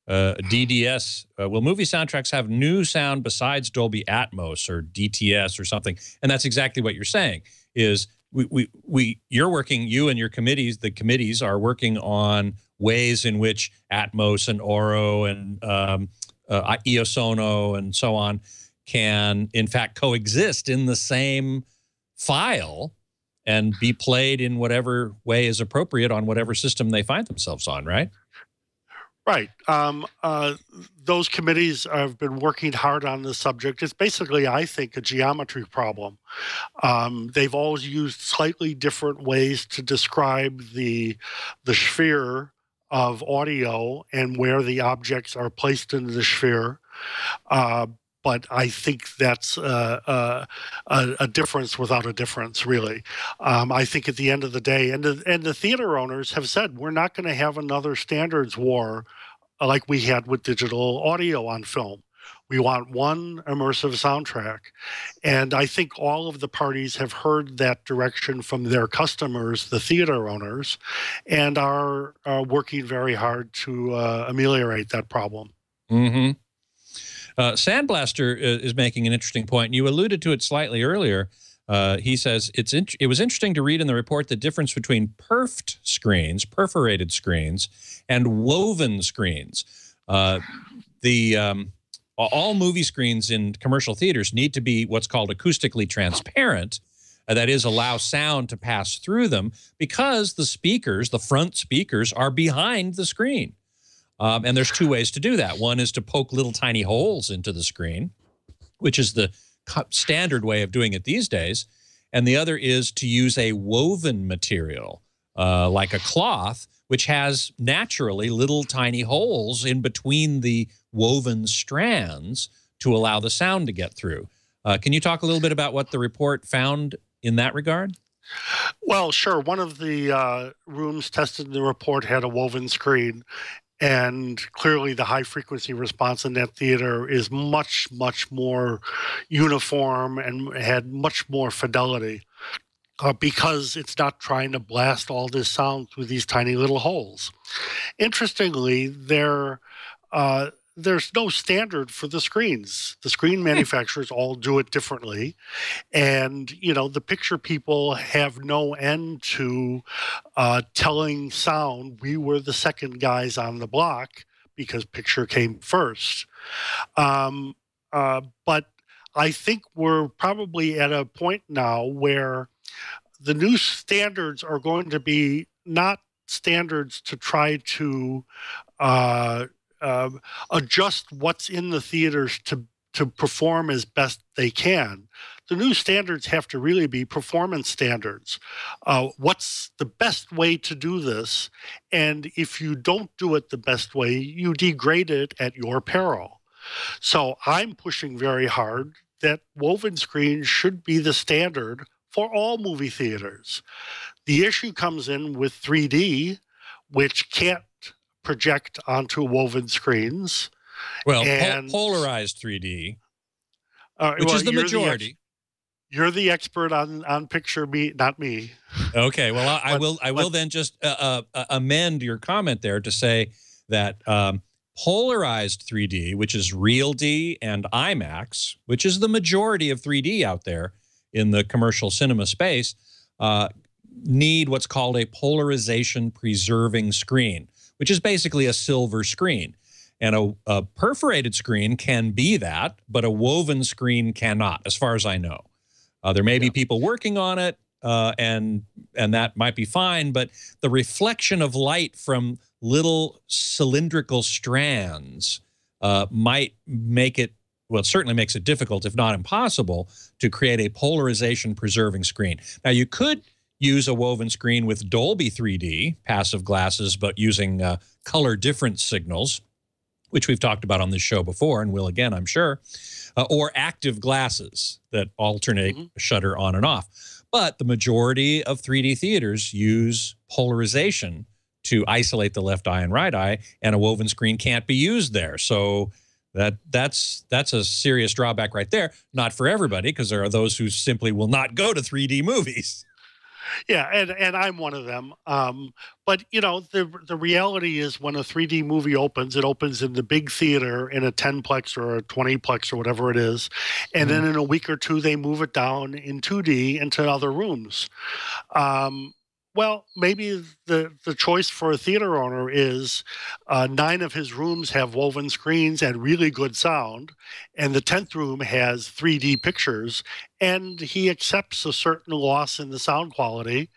DDS, will movie soundtracks have new sound besides Dolby Atmos or DTS or something? And that's exactly what you're saying. Is you're working, you and your committees, the committees are working on ways in which Atmos and Auro and Iasono and so on can, in fact, coexist in the same file and be played in whatever way is appropriate on whatever system they find themselves on, right? Right. Those committees have been working hard on this subject. It's basically, I think, a geometry problem. They've always used slightly different ways to describe the sphere of audio and where the objects are placed in the sphere. But I think that's a difference without a difference, really. I think at the end of the day, and the theater owners have said, we're not going to have another standards war like we had with digital audio on film. We want one immersive soundtrack. And I think all of the parties have heard that direction from their customers, the theater owners, and are working very hard to ameliorate that problem. Mm-hmm. Sandblaster is making an interesting point. You alluded to it slightly earlier. He says, it was interesting to read in the report the difference between perfed screens, perforated screens, and woven screens. All movie screens in commercial theaters need to be what's called acoustically transparent. That is, allow sound to pass through them because the speakers, the front speakers, are behind the screen. And there's two ways to do that. One is to poke little tiny holes into the screen, which is the standard way of doing it these days. And the other is to use a woven material, like a cloth, which has naturally little tiny holes in between the woven strands to allow the sound to get through. Can you talk a little bit about what the report found in that regard? Well, sure. One of the rooms tested in the report had a woven screen. And clearly the high-frequency response in that theater is much, much more uniform and had much more fidelity because it's not trying to blast all this sound through these tiny little holes. Interestingly, there's no standard for the screens. The screen manufacturers all do it differently. And, you know, the picture people have no end to telling sound we were the second guys on the block because picture came first. But I think we're probably at a point now where the new standards are going to be not standards to try to adjust what's in the theaters to perform as best they can. The new standards have to really be performance standards. What's the best way to do this? And if you don't do it the best way, you degrade it at your peril. So I'm pushing very hard that woven screens should be the standard for all movie theaters. The issue comes in with 3D, which can't project onto woven screens. Well, polarized 3D, which is the majority. You're the expert on picture, me, not me. Okay, well, I will then just amend your comment there to say that polarized 3D, which is Real D and IMAX, which is the majority of 3D out there in the commercial cinema space, need what's called a polarization preserving screen, which is basically a silver screen. And a perforated screen can be that, but a woven screen cannot, as far as I know. There may be people working on it, and that might be fine, but the reflection of light from little cylindrical strands might make it, well, it certainly makes it difficult, if not impossible, to create a polarization preserving screen. Now, you could use a woven screen with Dolby 3D, passive glasses, but using color difference signals, which we've talked about on this show before and will again, I'm sure, or active glasses that alternate shutter on and off. But the majority of 3D theaters use polarization to isolate the left eye and right eye, and a woven screen can't be used there. So that's a serious drawback right there. Not for everybody, because there are those who simply will not go to 3D movies. Yeah, and I'm one of them. But, you know, the reality is when a 3D movie opens, it opens in the big theater in a 10-plex or a 20-plex or whatever it is. And then in a week or two, they move it down in 2D into other rooms. Well, Well, maybe the choice for a theater owner is 9 of his rooms have woven screens and really good sound, and the 10th room has 3D pictures, and he accepts a certain loss in the sound quality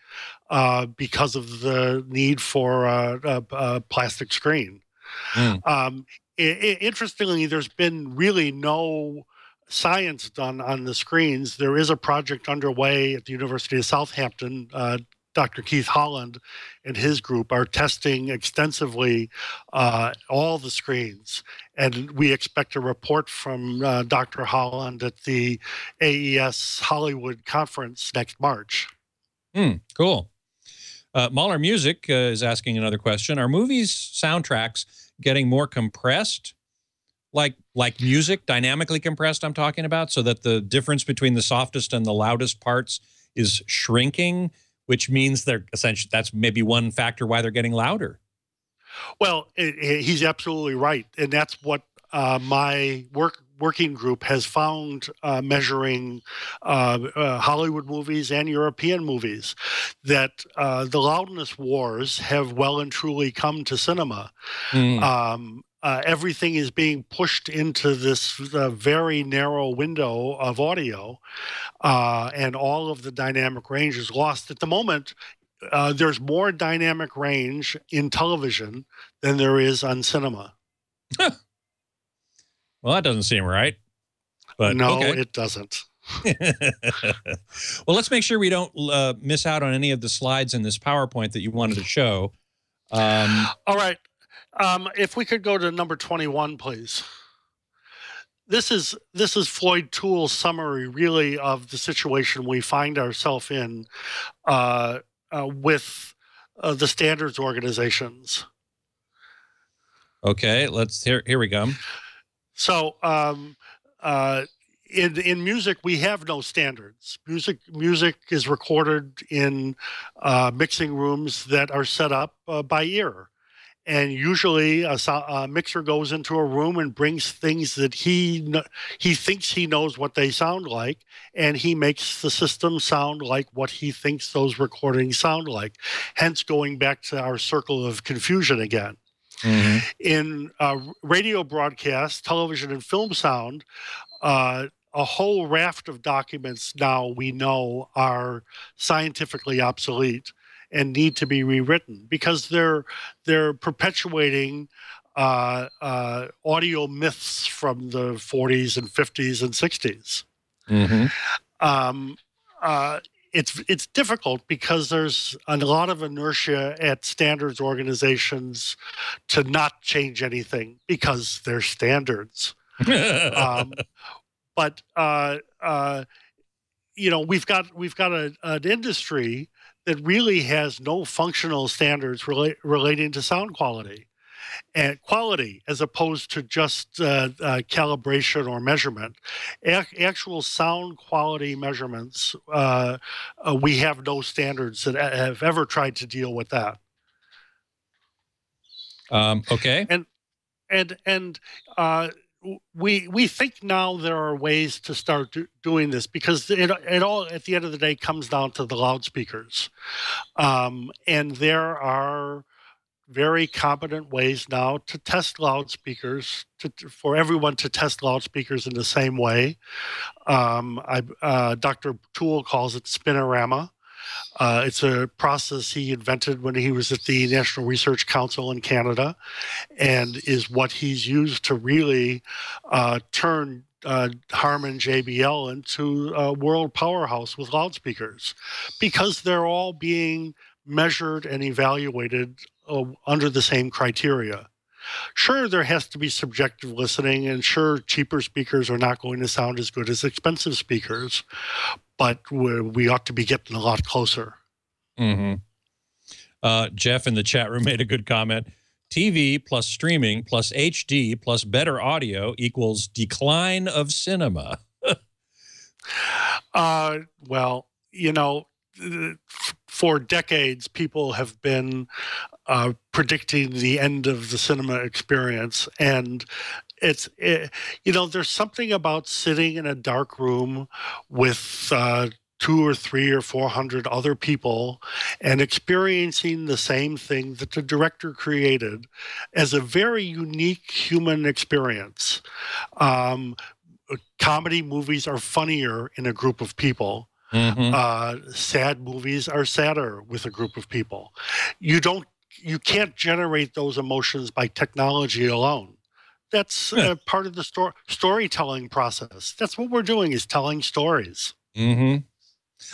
because of the need for a plastic screen. Mm. Interestingly, there's been really no science done on the screens. There is a project underway at the University of Southampton. Dr. Keith Holland and his group are testing extensively all the screens. And we expect a report from Dr. Holland at the AES Hollywood conference next March. Cool. Mahler Music is asking another question. Are movies' soundtracks getting more compressed? Like music, dynamically compressed, I'm talking about, so that the difference between the softest and the loudest parts is shrinking, which means they're essentially, that's maybe one factor why they're getting louder. Well, he's absolutely right. And that's what my working group has found measuring Hollywood movies and European movies, that the loudness wars have well and truly come to cinema. Everything is being pushed into this very narrow window of audio, and all of the dynamic range is lost. At the moment, there's more dynamic range in television than there is on cinema. Well, that doesn't seem right. But no, okay. It doesn't. Well, let's make sure we don't miss out on any of the slides in this PowerPoint that you wanted to show. All right. If we could go to number 21, please. This is Floyd Toole's summary, really, of the situation we find ourselves in with the standards organizations. Okay, here we go. So in music, we have no standards. Music is recorded in mixing rooms that are set up by ear. And usually a mixer goes into a room and brings things that he thinks he knows what they sound like, and he makes the system sound like what he thinks those recordings sound like, hence going back to our circle of confusion again. Mm-hmm. In radio broadcast, television, and film sound, a whole raft of documents now we know are scientifically obsolete and need to be rewritten because they're perpetuating audio myths from the 40s and 50s and 60s. Mm-hmm. It's difficult because there's a lot of inertia at standards organizations to not change anything because they're standards. But you know, we've got an industry that really has no functional standards relating to sound quality and quality, as opposed to just calibration or measurement. Actual sound quality measurements, we have no standards that have ever tried to deal with that. Okay. And we think now there are ways to start doing this because it all, at the end of the day, comes down to the loudspeakers. And there are very competent ways now to test loudspeakers, for everyone to test loudspeakers in the same way. Dr. Toole calls it spinorama. It's a process he invented when he was at the National Research Council in Canada, and is what he's used to really turn Harman JBL into a world powerhouse with loudspeakers, because they're all being measured and evaluated under the same criteria. Sure, there has to be subjective listening, and sure, cheaper speakers are not going to sound as good as expensive speakers, but we ought to be getting a lot closer. Mm-hmm. Jeff in the chat room made a good comment. TV plus streaming plus HD plus better audio equals decline of cinema. Well, you know, for decades, people have been predicting the end of the cinema experience. And you know, there's something about sitting in a dark room with 2 or 3 or 400 other people and experiencing the same thing that the director created as a very unique human experience. Comedy movies are funnier in a group of people. Sad movies are sadder with a group of people. You can't generate those emotions by technology alone. That's part of the storytelling process. That's what we're doing, is telling stories.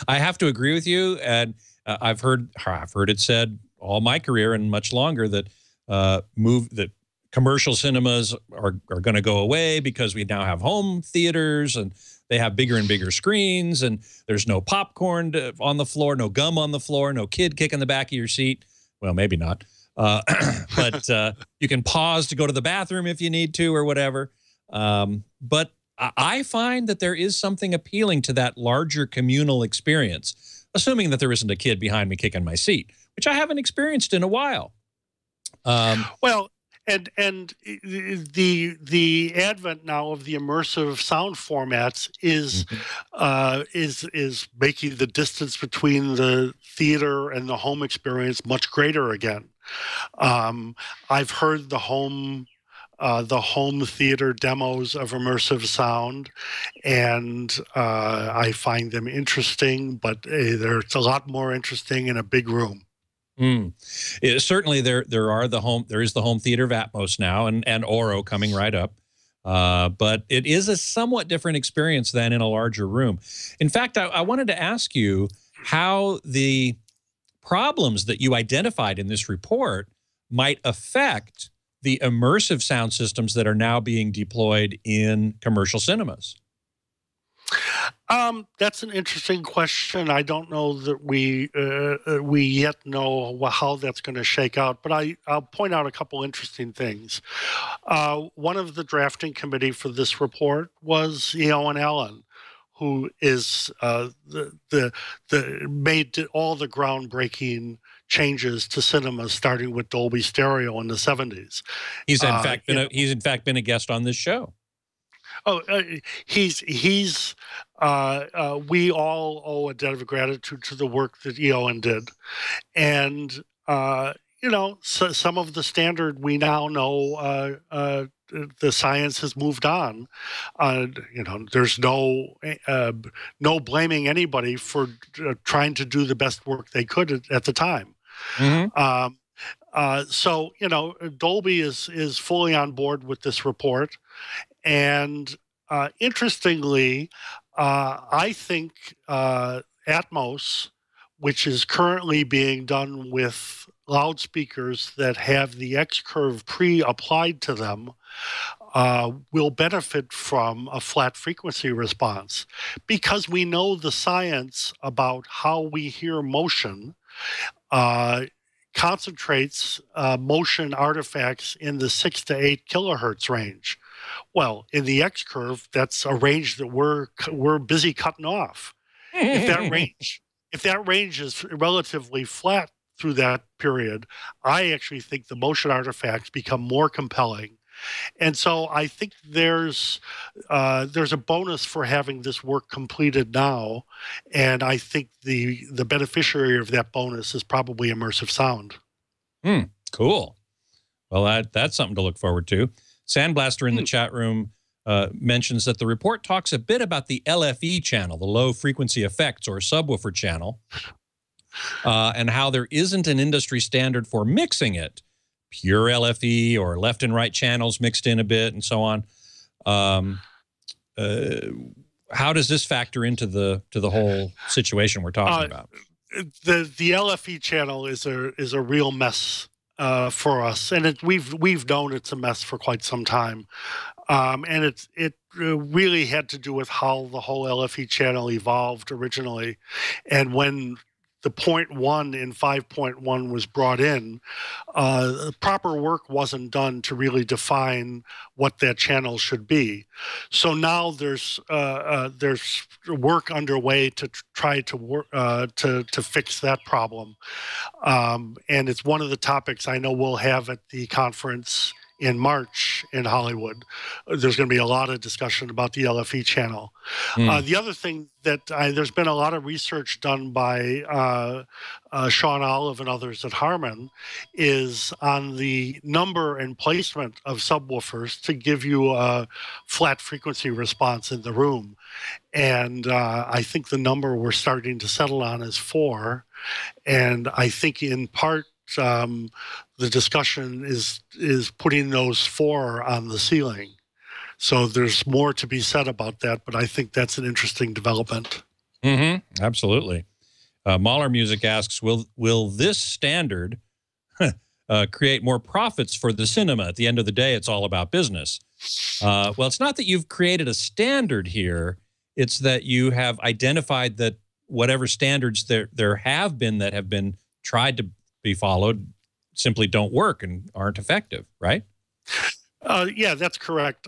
I have to agree with you, and I've heard it said all my career and much longer that that commercial cinemas are going to go away because we now have home theaters and they have bigger and bigger screens, and there's no popcorn on the floor, no gum on the floor, no kid kicking the back of your seat. Well, maybe not. But you can pause to go to the bathroom if you need to or whatever. But I find that there is something appealing to that larger communal experience, assuming that there isn't a kid behind me kicking my seat, which I haven't experienced in a while. Well, and the advent now of the immersive sound formats is making the distance between the theater and the home experience much greater again. I've heard the home theater demos of immersive sound, and I find them interesting, but there's a lot more interesting in a big room. Certainly, there is the home theater of Atmos now, and Oro coming right up. But it is a somewhat different experience than in a larger room. In fact, I wanted to ask you how the problems that you identified in this report might affect the immersive sound systems that are now being deployed in commercial cinemas. That's an interesting question. I don't know that we yet know how that's going to shake out, but I'll point out a couple interesting things. One of the drafting committee for this report was Owen Allen, who is made all the groundbreaking changes to cinema, starting with Dolby Stereo in the 70s. He's in fact been a guest on this show. Oh, we all owe a debt of gratitude to the work that Eoin did. And, so some of the standard we now know, the science has moved on. There's no blaming anybody for trying to do the best work they could at the time. So, Dolby is fully on board with this report. And interestingly, I think Atmos, which is currently being done with loudspeakers that have the X-curve pre-applied to them, will benefit from a flat frequency response, because we know the science about how we hear motion concentrates motion artifacts in the 6 to 8 kilohertz range. Well, in the X-curve, that's a range that we're busy cutting off. If that range is relatively flat through that period, I actually think the motion artifacts become more compelling. And so I think there's a bonus for having this work completed now, and I think the beneficiary of that bonus is probably immersive sound. Cool. Well, that's something to look forward to. Sandblaster in the chat room mentions that the report talks a bit about the LFE channel, the low frequency effects or subwoofer channel, and how there isn't an industry standard for mixing it. Pure LFE or left and right channels mixed in a bit and so on. How does this factor into the whole situation we're talking about? The LFE channel is a real mess for us, and we've known it's a mess for quite some time, and it really had to do with how the whole LFE channel evolved originally, and when the 0.1 in 5.1 was brought in, proper work wasn't done to really define what that channel should be. So now there's work underway to try to work to fix that problem, and it's one of the topics I know we'll have at the conference in March in Hollywood. There's going to be a lot of discussion about the LFE channel. The other thing that there's been a lot of research done by Sean Olive and others at Harman is on the number and placement of subwoofers to give you a flat frequency response in the room. And I think the number we're starting to settle on is 4. And I think in part, the discussion is putting those 4 on the ceiling. So there's more to be said about that, but I think that's an interesting development. Absolutely. Mahler Music asks, will this standard create more profits for the cinema? At the end of the day, it's all about business. Well, it's not that you've created a standard here. It's that you have identified that whatever standards there have been that have been tried to be followed simply don't work and aren't effective, right? Yeah, that's correct.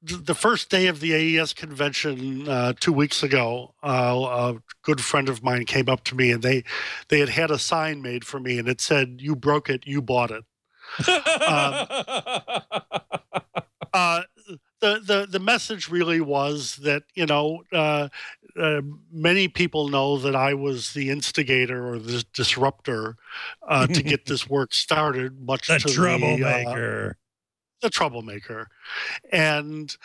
The first day of the AES convention 2 weeks ago, a good friend of mine came up to me, and they had a sign made for me, and it said, "You broke it, you bought it." The message really was that, many people know that I was the instigator or the disruptor to get this work started, much the to troublemaker. The troublemaker. And,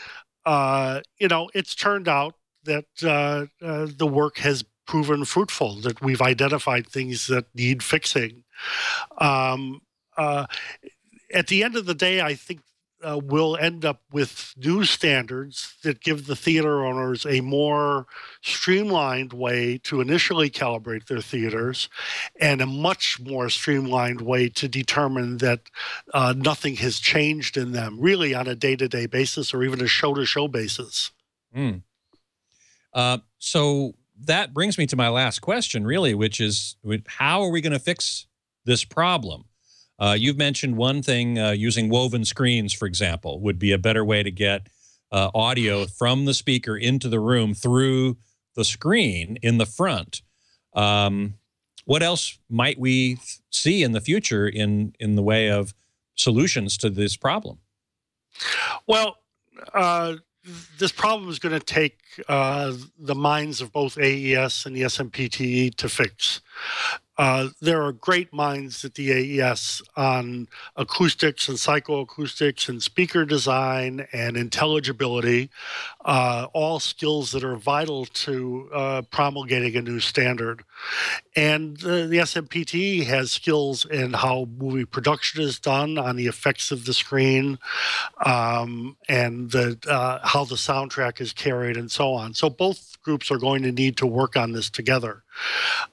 it's turned out that the work has proven fruitful, that we've identified things that need fixing. At the end of the day, I think we'll end up with new standards that give the theater owners a more streamlined way to initially calibrate their theaters and a much more streamlined way to determine that nothing has changed in them, really on a day-to-day basis or even a show-to-show basis. So that brings me to my last question, really, which is, how are we going to fix this problem? You've mentioned one thing, using woven screens, for example, would be a better way to get audio from the speaker into the room through the screen in the front. What else might we see in the future in the way of solutions to this problem? Well, this problem is going to take the minds of both AES and the SMPTE to fix. There are great minds at the AES on acoustics and psychoacoustics and speaker design and intelligibility, all skills that are vital to promulgating a new standard. And the SMPTE has skills in how movie production is done, on the effects of the screen, and how the soundtrack is carried and so on. So both groups are going to need to work on this together.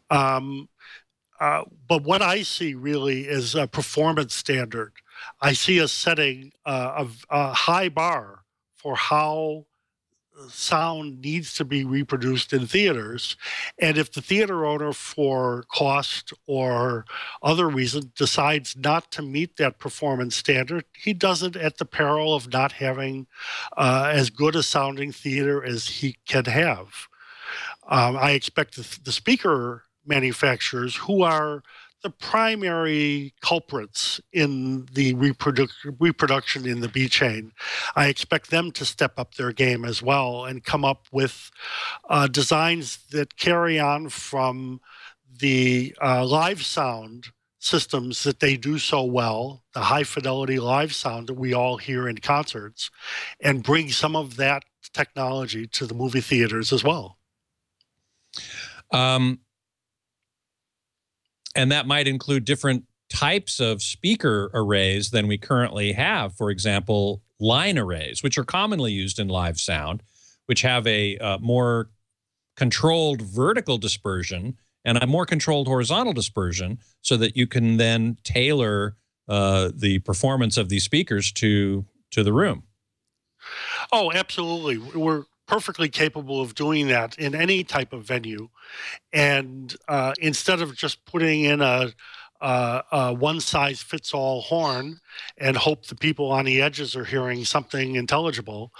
But what I see really is a performance standard. I see us setting a high bar for how sound needs to be reproduced in theaters. And if the theater owner, for cost or other reason, decides not to meet that performance standard, he does it at the peril of not having as good a sounding theater as he can have. I expect the speaker manufacturers, who are the primary culprits in the reproduction in the B chain, I expect them to step up their game as well and come up with designs that carry on from the live sound systems that they do so well, the high fidelity live sound that we all hear in concerts, and bring some of that technology to the movie theaters as well. And that might include different types of speaker arrays than we currently have. For example, line arrays, which are commonly used in live sound, which have a more controlled vertical dispersion and a more controlled horizontal dispersion, so that you can then tailor the performance of these speakers to the room. Oh, absolutely. We're perfectly capable of doing that in any type of venue. And instead of just putting in a one-size-fits-all horn and hope the people on the edges are hearing something intelligible,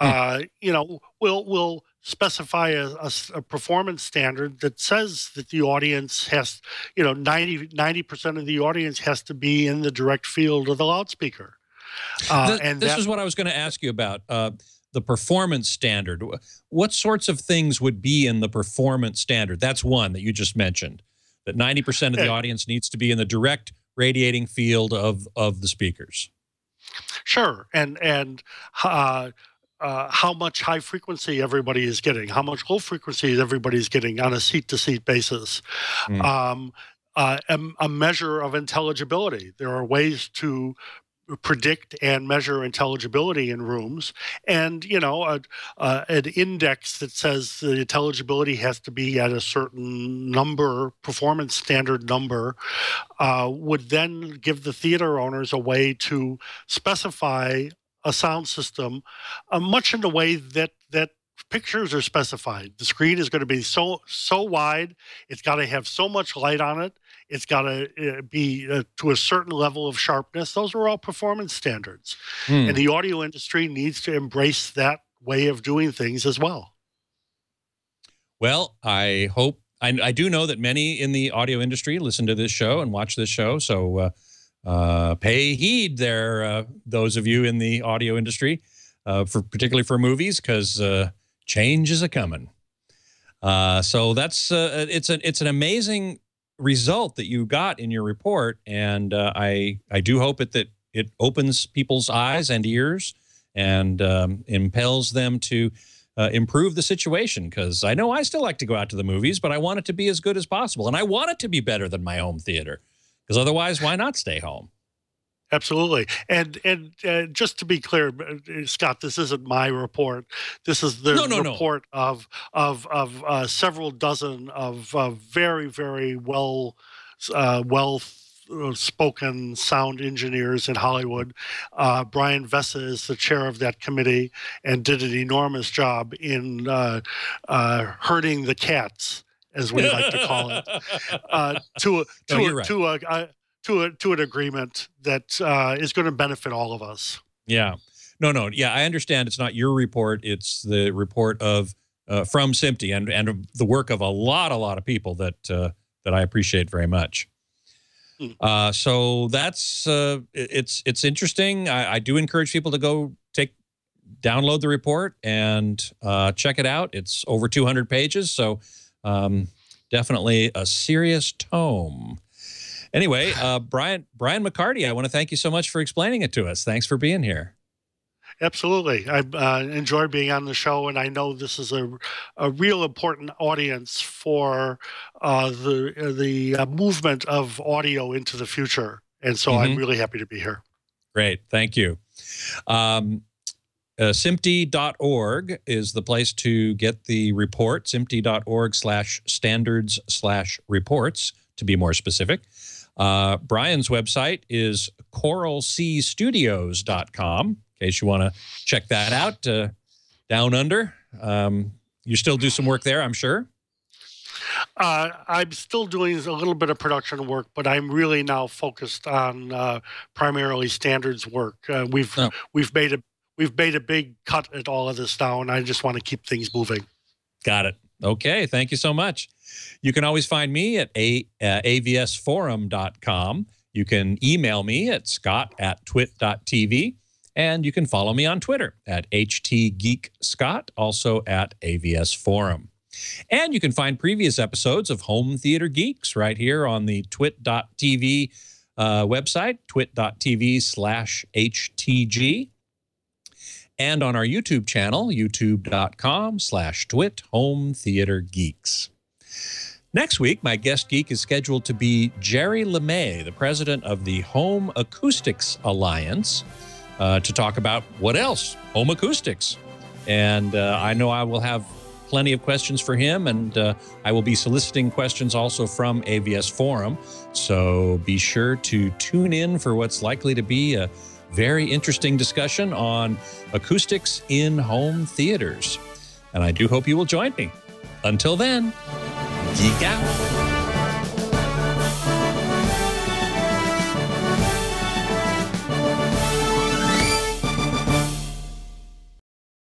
we'll specify a performance standard that says that the audience has, 90% of the audience has to be in the direct field of the loudspeaker. This is what I was going to ask you about, the performance standard. What sorts of things would be in the performance standard? That's one that you just mentioned, that 90% of the audience needs to be in the direct radiating field of the speakers. Sure, and how much high frequency everybody is getting, how much low frequency everybody's getting on a seat-to-seat basis. A measure of intelligibility. There are ways to predict and measure intelligibility in rooms, and an index that says the intelligibility has to be at a certain number, performance standard number, would then give the theater owners a way to specify a sound system, much in the way that pictures are specified. The screen is going to be so wide, it's got to have so much light on it, it's got to be to a certain level of sharpness. Those are all performance standards. And the audio industry needs to embrace that way of doing things as well. Well, I hope, I do know that many in the audio industry listen to this show and watch this show, so pay heed there, those of you in the audio industry, particularly for movies, because change is a-coming. So that's it's an amazing result that you got in your report, and I do hope that it opens people's eyes and ears and impels them to improve the situation, because I know I still like to go out to the movies, but I want it to be as good as possible, and I want it to be better than my home theater, because otherwise, why not stay home? Absolutely. And just to be clear, Scott, this isn't my report. This is the report of several dozen of very, very well spoken sound engineers in Hollywood. Brian Vessa is the chair of that committee and did an enormous job in herding the cats, as we like to call it, to an agreement that is going to benefit all of us. Yeah. Yeah, I understand it's not your report. It's the report of from SMPTE and the work of a lot of people that I appreciate very much. So that's it's interesting. I do encourage people to go download the report and check it out. It's over 200 pages, so definitely a serious tome. Anyway, Brian McCarty, I want to thank you so much for explaining it to us. Thanks for being here. Absolutely. I enjoyed being on the show, and I know this is a real important audience for the movement of audio into the future. And so I'm really happy to be here. Great. Thank you. SMPTE.org is the place to get the report, SMPTE.org/standards/reports, to be more specific. Brian's website is coralseastudios.com, in case you want to check that out down under. You still do some work there, I'm sure? I'm still doing a little bit of production work, but I'm really now focused on primarily standards work. We've made a big cut at all of this now, and I just want to keep things moving. Got it. Okay, thank you so much. You can always find me at avsforum.com. You can email me at scott@twit.tv, and you can follow me on Twitter at htgeekscott, also at avsforum. And you can find previous episodes of Home Theater Geeks right here on the twit.tv website, twit.tv/htg. And on our YouTube channel, youtube.com/twit Home Theater Geeks. Next week, my guest geek is scheduled to be Jerry LeMay, the president of the Home Acoustics Alliance, to talk about what else? Home acoustics. And I know I will have plenty of questions for him, and I will be soliciting questions also from AVS Forum. So be sure to tune in for what's likely to be a very interesting discussion on acoustics in home theaters. And I do hope you will join me. Until then, geek out.